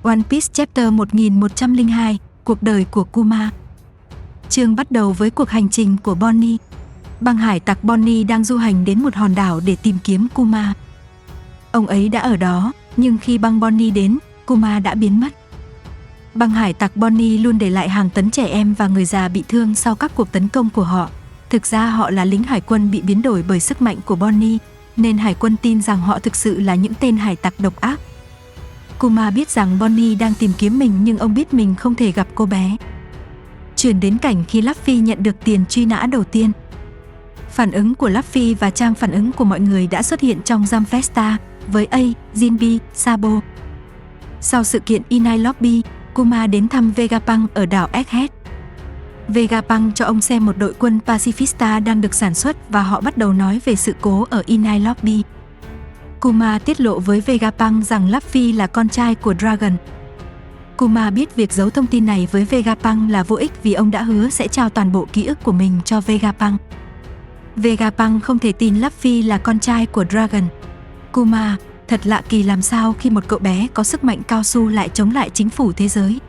One Piece Chapter 1102, cuộc đời của Kuma. Chương bắt đầu với cuộc hành trình của Bonnie. Băng hải tặc Bonnie đang du hành đến một hòn đảo để tìm kiếm Kuma. Ông ấy đã ở đó, nhưng khi băng Bonnie đến, Kuma đã biến mất. Băng hải tặc Bonnie luôn để lại hàng tấn trẻ em và người già bị thương sau các cuộc tấn công của họ. Thực ra họ là lính hải quân bị biến đổi bởi sức mạnh của Bonnie, nên hải quân tin rằng họ thực sự là những tên hải tặc độc ác. Kuma biết rằng Bonnie đang tìm kiếm mình, nhưng ông biết mình không thể gặp cô bé. Chuyển đến cảnh khi Luffy nhận được tiền truy nã đầu tiên. Phản ứng của Luffy và trang phản ứng của mọi người đã xuất hiện trong Jump Festa với A, Jinbe, Sabo. Sau sự kiện Inai Lobby, Kuma đến thăm Vegapunk ở đảo Egghead. Vegapunk cho ông xem một đội quân Pacifista đang được sản xuất và họ bắt đầu nói về sự cố ở Inai Lobby. Kuma tiết lộ với Vegapunk rằng Luffy là con trai của Dragon. Kuma biết việc giấu thông tin này với Vegapunk là vô ích vì ông đã hứa sẽ trao toàn bộ ký ức của mình cho Vegapunk. Vegapunk không thể tin Luffy là con trai của Dragon. Kuma, thật lạ kỳ làm sao khi một cậu bé có sức mạnh cao su lại chống lại chính phủ thế giới.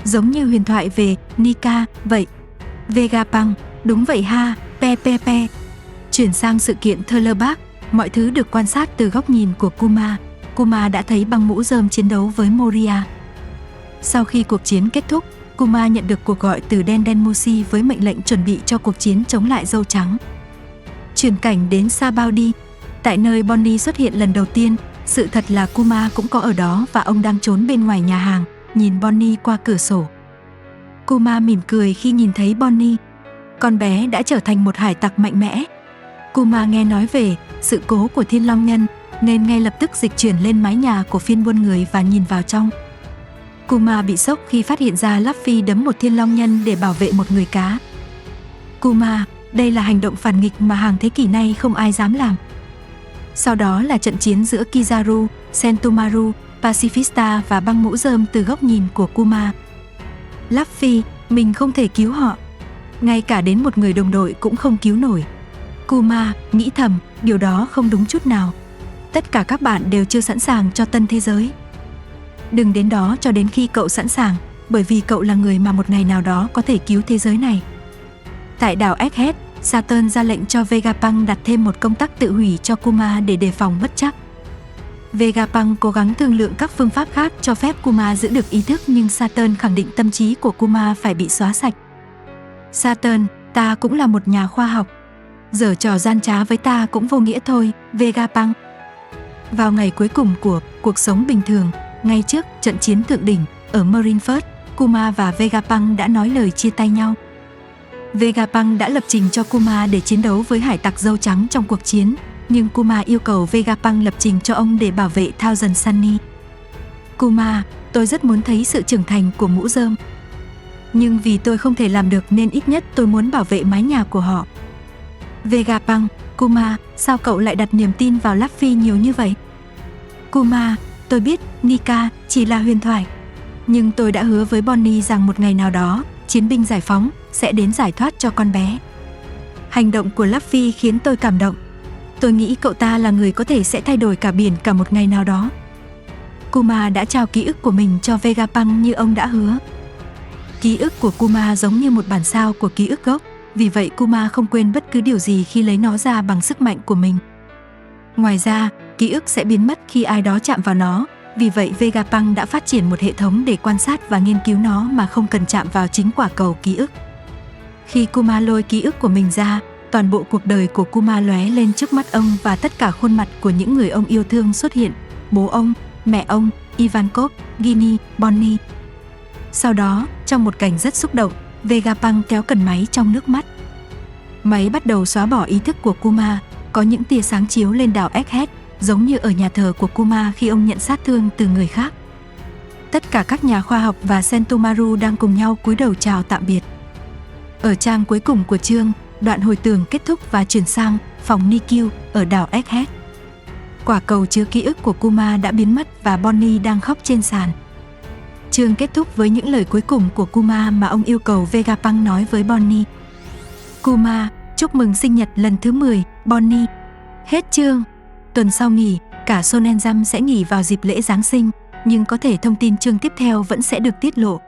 Giống như huyền thoại về Nika vậy. Vegapunk, đúng vậy ha, pe. Chuyển sang sự kiện Thriller Bark, mọi thứ được quan sát từ góc nhìn của Kuma. Kuma đã thấy băng mũ rơm chiến đấu với Moria. Sau khi cuộc chiến kết thúc, Kuma nhận được cuộc gọi từ Dendenmushi với mệnh lệnh chuẩn bị cho cuộc chiến chống lại Dâu Trắng. Chuyển cảnh đến Sabaody, tại nơi Bonnie xuất hiện lần đầu tiên. Sự thật là Kuma cũng có ở đó và ông đang trốn bên ngoài nhà hàng, nhìn Bonnie qua cửa sổ. Kuma mỉm cười khi nhìn thấy Bonnie. Con bé đã trở thành một hải tặc mạnh mẽ. Kuma nghe nói về sự cố của Thiên Long Nhân nên ngay lập tức dịch chuyển lên mái nhà của phiên buôn người và nhìn vào trong. Kuma bị sốc khi phát hiện ra Luffy đấm một Thiên Long Nhân để bảo vệ một người cá. Kuma, đây là hành động phản nghịch mà hàng thế kỷ nay không ai dám làm. Sau đó là trận chiến giữa Kizaru, Sentomaru, Pacifista và băng mũ rơm từ góc nhìn của Kuma. Luffy, mình không thể cứu họ. Ngay cả đến một người đồng đội cũng không cứu nổi. Kuma nghĩ thầm, điều đó không đúng chút nào. Tất cả các bạn đều chưa sẵn sàng cho tân thế giới. Đừng đến đó cho đến khi cậu sẵn sàng, bởi vì cậu là người mà một ngày nào đó có thể cứu thế giới này. Tại đảo Egghead, Saturn ra lệnh cho Vegapunk đặt thêm một công tắc tự hủy cho Kuma để đề phòng bất trắc. Vegapunk cố gắng thương lượng các phương pháp khác cho phép Kuma giữ được ý thức, nhưng Saturn khẳng định tâm trí của Kuma phải bị xóa sạch. Saturn, ta cũng là một nhà khoa học. Giở trò gian trá với ta cũng vô nghĩa thôi, Vegapunk. Vào ngày cuối cùng của cuộc sống bình thường, ngay trước trận chiến thượng đỉnh ở Marineford, Kuma và Vegapunk đã nói lời chia tay nhau. Vegapunk đã lập trình cho Kuma để chiến đấu với hải tặc Dâu Trắng trong cuộc chiến, nhưng Kuma yêu cầu Vegapunk lập trình cho ông để bảo vệ Thousand Sunny. Kuma, tôi rất muốn thấy sự trưởng thành của mũ rơm. Nhưng vì tôi không thể làm được nên ít nhất tôi muốn bảo vệ mái nhà của họ. Vegapunk, Kuma, sao cậu lại đặt niềm tin vào Luffy nhiều như vậy? Kuma, tôi biết Nika chỉ là huyền thoại. Nhưng tôi đã hứa với Bonnie rằng một ngày nào đó, chiến binh giải phóng sẽ đến giải thoát cho con bé. Hành động của Luffy khiến tôi cảm động. Tôi nghĩ cậu ta là người có thể sẽ thay đổi cả biển cả một ngày nào đó. Kuma đã trao ký ức của mình cho Vegapunk như ông đã hứa. Ký ức của Kuma giống như một bản sao của ký ức gốc, vì vậy Kuma không quên bất cứ điều gì khi lấy nó ra bằng sức mạnh của mình. Ngoài ra, ký ức sẽ biến mất khi ai đó chạm vào nó, vì vậy Vegapunk đã phát triển một hệ thống để quan sát và nghiên cứu nó mà không cần chạm vào chính quả cầu ký ức. Khi Kuma lôi ký ức của mình ra, toàn bộ cuộc đời của Kuma lóe lên trước mắt ông và tất cả khuôn mặt của những người ông yêu thương xuất hiện: bố ông, mẹ ông, Ivankov, Ginny, Bonnie. Sau đó, trong một cảnh rất xúc động, Vegapunk kéo cần máy trong nước mắt. Máy bắt đầu xóa bỏ ý thức của Kuma, có những tia sáng chiếu lên đảo Egghead, giống như ở nhà thờ của Kuma khi ông nhận sát thương từ người khác. Tất cả các nhà khoa học và Sentomaru đang cùng nhau cúi đầu chào tạm biệt. Ở trang cuối cùng của chương, đoạn hồi tưởng kết thúc và chuyển sang phòng Nikyu ở đảo Egghead. Quả cầu chứa ký ức của Kuma đã biến mất và Bonnie đang khóc trên sàn. Chương kết thúc với những lời cuối cùng của Kuma mà ông yêu cầu Vegapunk nói với Bonnie. Kuma, chúc mừng sinh nhật lần thứ 10, Bonnie. Hết chương. Tuần sau nghỉ, cả Shonen Jump sẽ nghỉ vào dịp lễ Giáng sinh. nhưng có thể thông tin chương tiếp theo vẫn sẽ được tiết lộ.